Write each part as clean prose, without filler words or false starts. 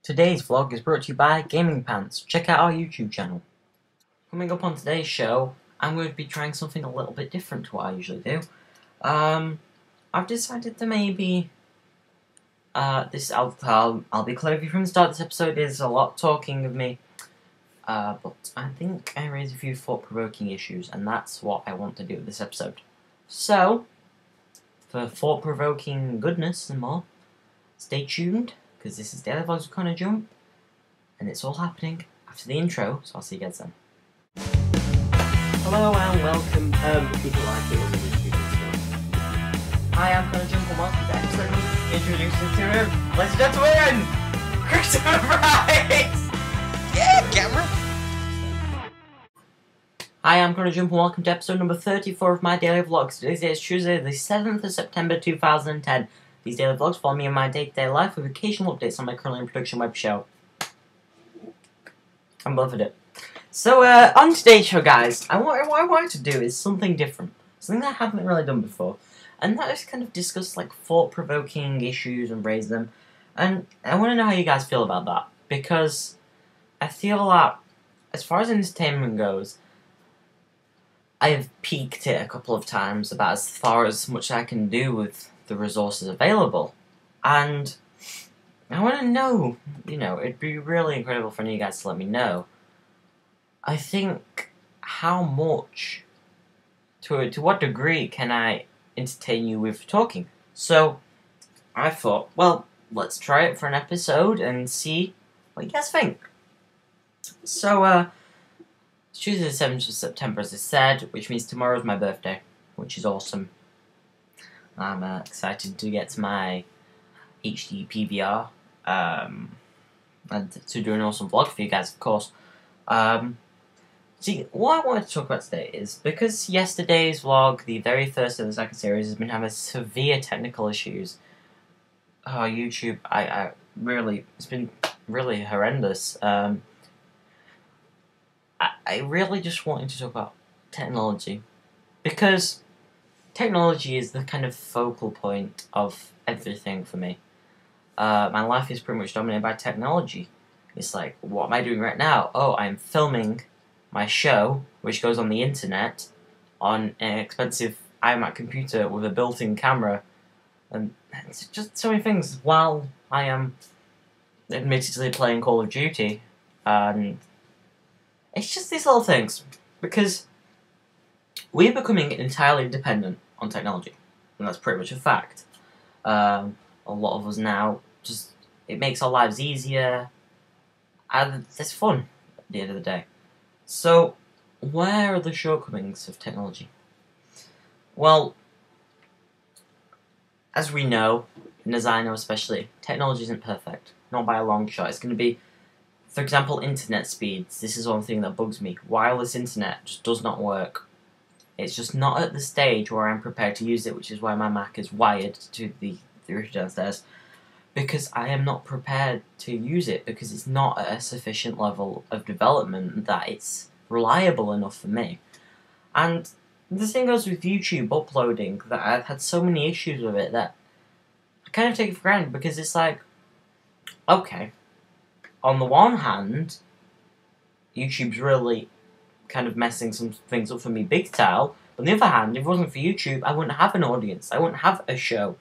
Today's vlog is brought to you by Gaming Pants. Check out our YouTube channel. Coming up on today's show, I'm going to be trying something a little bit different to what I usually do. I've decided to maybe I'll be clear with you from the start. This episode is a lot talking of me, but I think I raise a few thought-provoking issues, and that's what I want to do with this episode. So, for thought-provoking goodness and more, stay tuned, because this is Daily Vlogs with Connor Jump, and it's all happening after the intro, so I'll see you guys then. Hello and welcome, people like it when we do this. Hi, I'm Connor Jump, and welcome to episode number introducing to him, ladies and gentlemen, Christopher Price! Yeah, camera! Hi, I'm Connor Jump, and welcome to episode number 34 of my daily vlogs. Today's day is Tuesday, the 7th of September 2010. These daily vlogs follow me in my day-to-day life with occasional updates on my currently in production web show. I'm loving it. So, on today's show, guys, what I wanted to do is something different. Something that I haven't really done before. And that is kind of discuss, like, thought-provoking issues and raise them. And I want to know how you guys feel about that. Because I feel that, as far as entertainment goes, I've peaked it a couple of times about as far as much I can do with the resources available. And I want to know, it'd be really incredible for any of you guys to let me know. I think how much, to what degree can I entertain you with talking? So I thought, well, let's try it for an episode and see what you guys think. So, it's Tuesday the 7th of September, as I said, which means tomorrow's my birthday, which is awesome. I'm excited to get my HD PVR, and to do an awesome vlog for you guys, of course. See, what I wanted to talk about today is, because yesterday's vlog, the very first of the second series, has been having severe technical issues. Oh, YouTube, it's been really horrendous. I really just wanted to talk about technology, because technology is the kind of focal point of everything for me. My life is pretty much dominated by technology. It's like, what am I doing right now? Oh, I'm filming my show, which goes on the internet, on an expensive iMac computer with a built-in camera, and it's just so many things, while I am admittedly playing Call of Duty, and it's just these little things, because we're becoming entirely dependent on technology, and that's pretty much a fact. A lot of us now, it makes our lives easier, and it's fun at the end of the day. So, where are the shortcomings of technology? Well, as we know, and as I know especially, technology isn't perfect, not by a long shot. It's going to be, for example, internet speeds. This is one thing that bugs me. Wireless internet just does not work. It's just not at the stage where I'm prepared to use it, which is why my Mac is wired to the router downstairs. Because I am not prepared to use it, because it's not at a sufficient level of development that it's reliable enough for me. And the same goes with YouTube uploading, that I've had so many issues with it that I kind of take it for granted, because it's like, okay, on the one hand, YouTube's really kind of messing some things up for me big time. On the other hand, if it wasn't for YouTube, I wouldn't have an audience. I wouldn't have a show.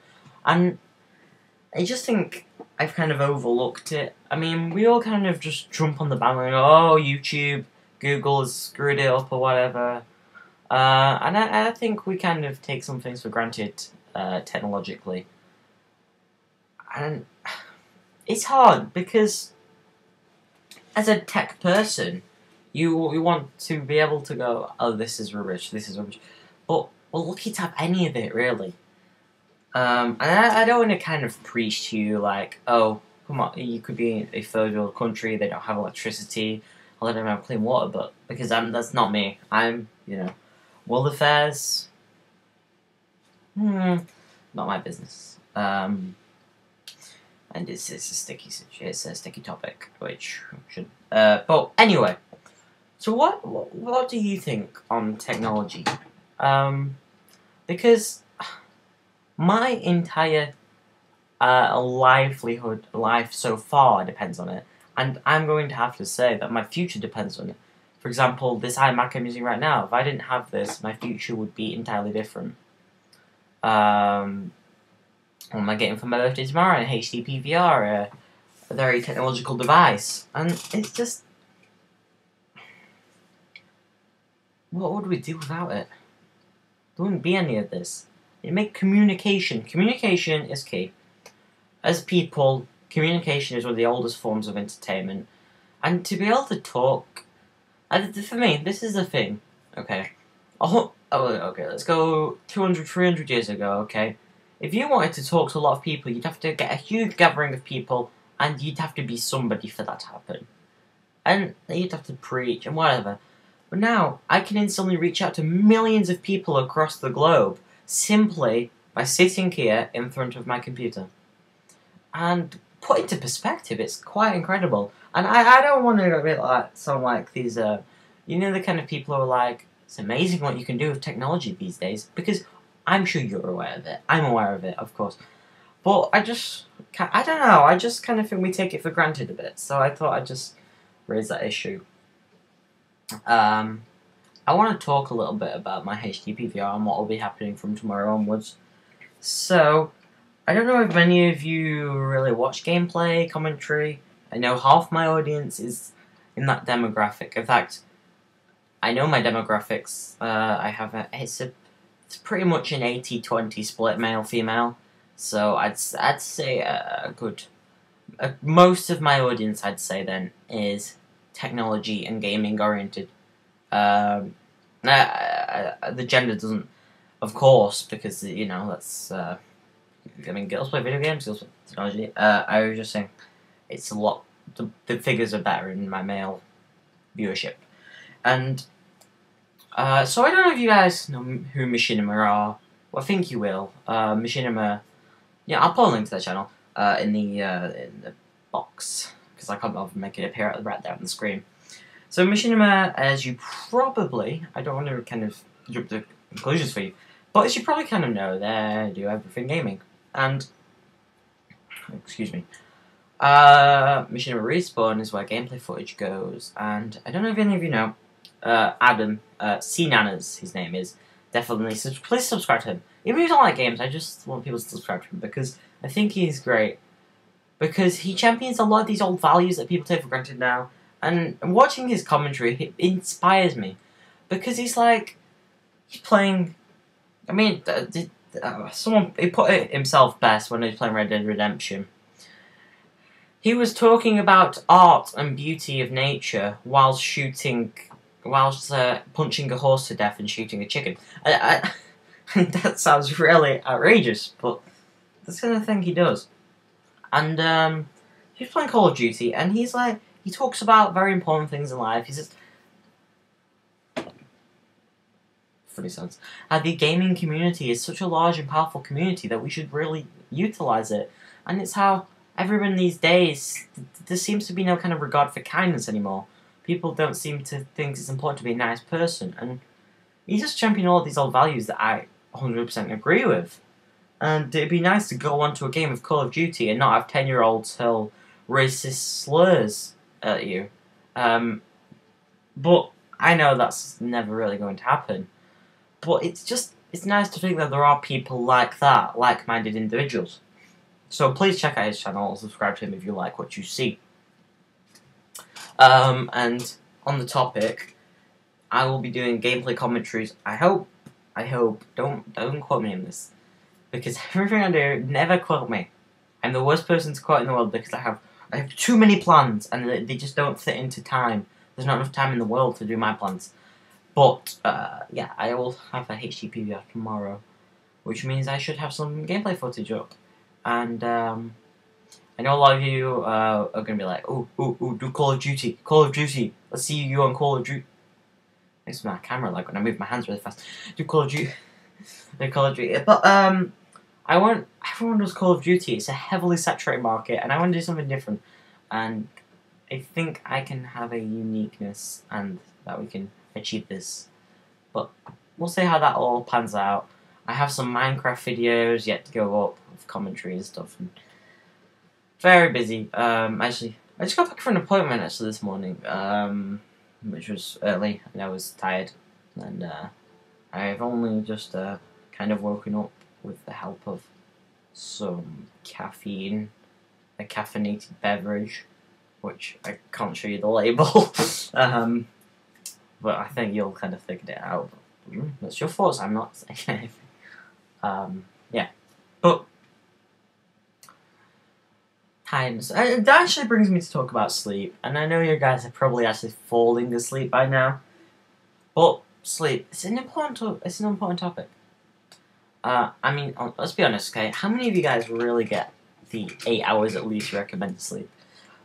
And I just think I've kind of overlooked it. I mean, we all kind of just jump on the bandwagon, oh, YouTube, Google has screwed it up or whatever. And I think we kind of take some things for granted technologically. And it's hard, because as a tech person, you want to be able to go, oh, this is rubbish, but we're lucky to have any of it, really. And I don't want to kind of preach to you, like, oh, come on, you could be in a third world country, they don't have electricity, or they don't have clean water, but, because that's not me. I'm, world affairs, not my business. And it's a sticky topic, which should, but anyway. So what do you think on technology? Because my entire livelihood, life so far depends on it, and I'm going to have to say that my future depends on it. For example, this iMac I'm using right now, if I didn't have this, my future would be entirely different. What am I getting for my birthday tomorrow? An HD PVR, a very technological device, and it's just, what would we do without it? There wouldn't be any of this. It make communication. Communication is key. As people, communication is one of the oldest forms of entertainment, and to be able to talk, for me, this is the thing. Okay, okay. Let's go 200, 300 years ago. Okay, if you wanted to talk to a lot of people, you'd have to get a huge gathering of people, and you'd have to be somebody for that to happen, and you'd have to preach and whatever. But now, I can instantly reach out to millions of people across the globe simply by sitting here in front of my computer. And put into perspective, it's quite incredible. And I don't want to sound like these, you know, the kind of people who are like, it's amazing what you can do with technology these days, because I'm sure you're aware of it. I'm aware of it, of course. But I don't know, I just kind of think we take it for granted a bit, so I thought I'd just raise that issue. I want to talk a little bit about my HD PVR and what will be happening from tomorrow onwards. So, I don't know if many of you really watch gameplay, commentary. I know half my audience is in that demographic. In fact, I know my demographics. It's pretty much an 80-20 split male-female. So I'd say a good... most of my audience, I'd say then, is technology and gaming oriented. The gender doesn't, of course, because, you know, that's, I mean, girls play video games, girls play technology. I was just saying, it's a lot, the figures are better in my male viewership. And, so I don't know if you guys know who Machinima are. Well, I think you will. Machinima, yeah, I'll put a link to their channel, in the box, because I can't bother make it appear right there on the screen. So Machinima, as you probably, I don't want to kind of jump to conclusions for you, but as you probably kind of know, they do everything gaming. And, excuse me, Machinima Respawn is where gameplay footage goes, and I don't know if any of you know, Adam, C-Nanas, his name is, definitely, please subscribe to him. Even if you don't like games, I just want people to subscribe to him, because I think he's great. Because he champions a lot of these old values that people take for granted now. And watching his commentary, it inspires me. Because he's like, he's playing, I mean, he put it himself best when he was playing Red Dead Redemption. He was talking about art and beauty of nature whilst punching a horse to death and shooting a chicken. That sounds really outrageous, but that's the kind of thing he does. And he's playing Call of Duty, and he's like, he talks about very important things in life. He's just funny sounds. The gaming community is such a large and powerful community that we should really utilize it. And it's how everyone these days, there seems to be no kind of regard for kindness anymore. People don't seem to think it's important to be a nice person, and he's just championing all of these old values that I 100% agree with. And it'd be nice to go onto a game of Call of Duty and not have 10-year-olds hurl racist slurs at you. But I know that's never really going to happen. But it's nice to think that there are people like that, like-minded individuals. So please check out his channel and subscribe to him if you like what you see. And on the topic, I will be doing gameplay commentaries. I hope, don't quote me on this. Because everything I do, never quote me. I'm the worst person to quote in the world because I have too many plans and they just don't fit into time. There's not enough time in the world to do my plans. But, yeah, I will have a HD PVR tomorrow, which means I should have some gameplay footage up. And, I know a lot of you are going to be like, oh, do Call of Duty, let's see you on Call of Duty. Makes my camera like when I move my hands really fast. Do Call of Duty, but, everyone does Call of Duty. It's a heavily saturated market, and I want to do something different. And I think I can have a uniqueness, and that we can achieve this. But we'll see how that all pans out. I have some Minecraft videos yet to go up with commentary and stuff. And very busy. Actually, I just got back from an appointment actually this morning, which was early, and I was tired, and I've only just kind of woken up with the help of some caffeine, a caffeinated beverage, which I can't show you the label, but I think you'll kind of figure it out. That's your thoughts. I'm not saying anything. Yeah, but. Times. That actually brings me to talk about sleep, and I know you guys are probably actually falling asleep by now, but sleep, it's an important topic. I mean, let's be honest, okay? How many of you guys really get the 8 hours at least you recommend to sleep?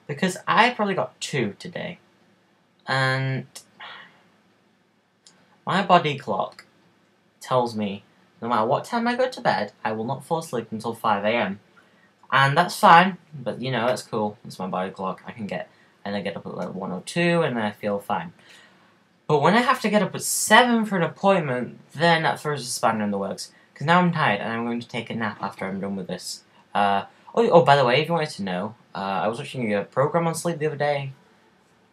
Because I probably got 2 today, and my body clock tells me no matter what time I go to bed, I will not fall asleep until 5 a.m. And that's fine, but you know, that's cool. It's my body clock. I get up at like 1 or 2 and I feel fine. But when I have to get up at 7 for an appointment, then that throws a spanner in the works. Because now I'm tired and I'm going to take a nap after I'm done with this. By the way, if you wanted to know, I was watching a program on sleep the other day.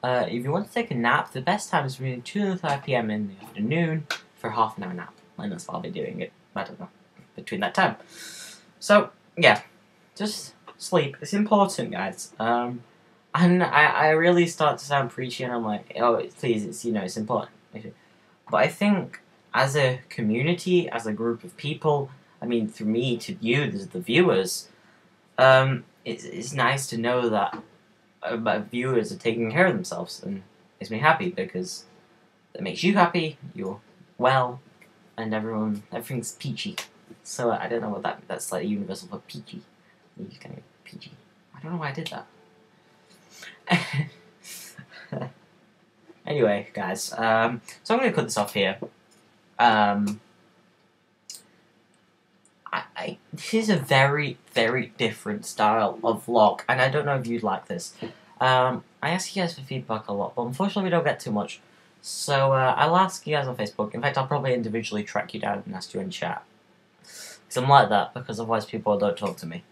If you want to take a nap, the best time is between 2 and 5 p.m. in the afternoon for half an hour nap. And that's why I'll be doing it, I don't know, between that time. So, yeah. Just sleep. It's important, guys. And I really start to sound preachy, and I'm like, oh, please, it's important. But I think as a community, as a group of people, I mean, through me to you, the viewers, it's nice to know that my viewers are taking care of themselves, and it makes me happy because it makes you happy. You're well, and everything's peachy. So I don't know what that's like universal for peachy. You just kind of PG. I don't know why I did that. Anyway, guys, so I'm going to cut this off here. This is a very, very different style of vlog, and I don't know if you'd like this. I ask you guys for feedback a lot, but unfortunately we don't get too much. So I'll ask you guys on Facebook. In fact, I'll probably individually track you down and ask you in chat. Because I'm like that, because otherwise people don't talk to me.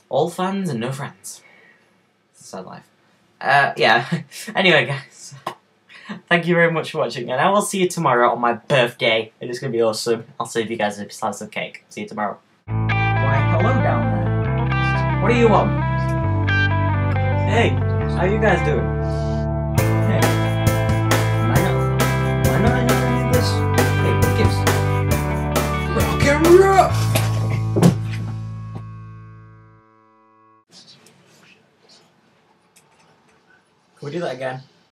All fans and no friends. It's a sad life. Yeah. Anyway, guys. Thank you very much for watching, and I will see you tomorrow on my birthday. It is going to be awesome. I'll save you guys a slice of cake. See you tomorrow. Why, hello down there. What do you want? Hey, how you guys doing? Hey. Am I not in English? Hey, what gives? Rock and roll! Can we do that again?